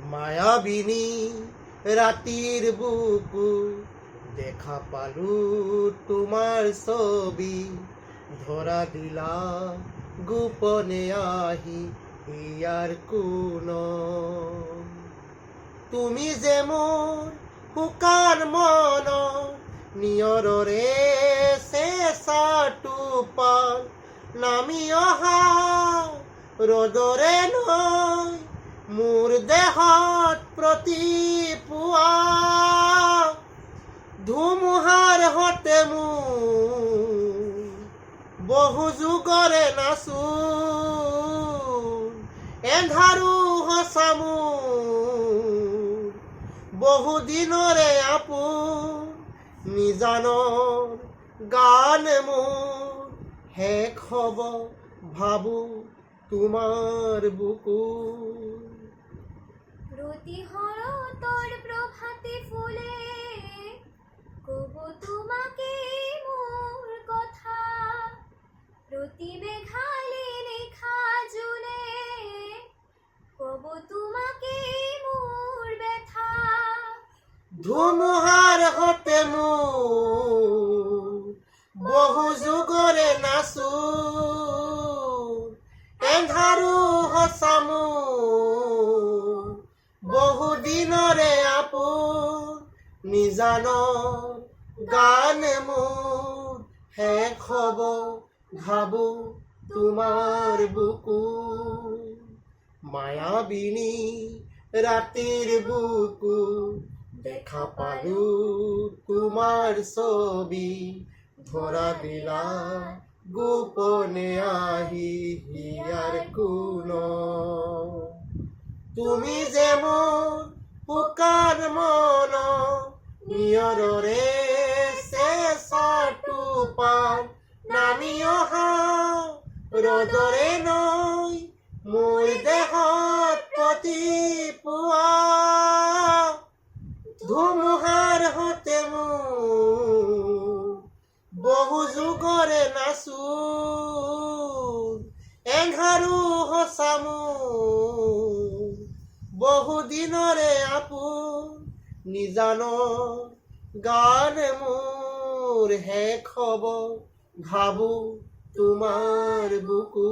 মায়াবিনী রাতির বুকু দেখা পালু তোমার ছবি ধরা দিলা গোপনে আহি ইয়ার কোন তুমি যে মোর শুকান মন নিয়ৰৰে চেঁচা টোপাল নামি অহা ৰ'দৰে নৈ মোৰ দেহত প্ৰতিপুৱা ধুমুহাৰ হতে মোৰ বহু যুগৰে নাচো এন্ধাৰো সঁচা মোৰ বহু দিনৰে আপোন নিজানৰ গান মোৰ শেষ হ'ব ভাবো তোমার বুকু প্রতি শৰতৰ প্ৰভাতে ফুলে কব তোমাকে মোৰ কথা প্ৰতি মেঘালে নিশা জুলে কব তোমাকে মোৰ ব্যথা ধুমুহাৰ হতে মোৰ বহু যুগৰে নাচো এন্ধাৰো সঁচা মোৰ বহু দিনৰে আপোন নিজানৰ গান মোৰ শেষ হ'ব ভাবো তোমাৰ বুকু মায়াবিনী ৰাতিৰ বুকু দেখা পালো তোমার ছবি ধরা দিলা গোপনে আহি হিয়ার কোন তুমি যে মোর শুকান মন নিয়ৰৰে চেঁচা টোপাল নামি অহা ৰ'দৰে নৈ মোৰ দেহত প্ৰতিপুৱা ধুমুহাৰ হতে মোৰ বহু যুগৰে নাচো এন্ধাৰো সঁচা মোৰ বহু দিনৰে আপোন নিজানৰ গান মোৰ শেষ হ'ব ভাবো তোমাৰ বুকু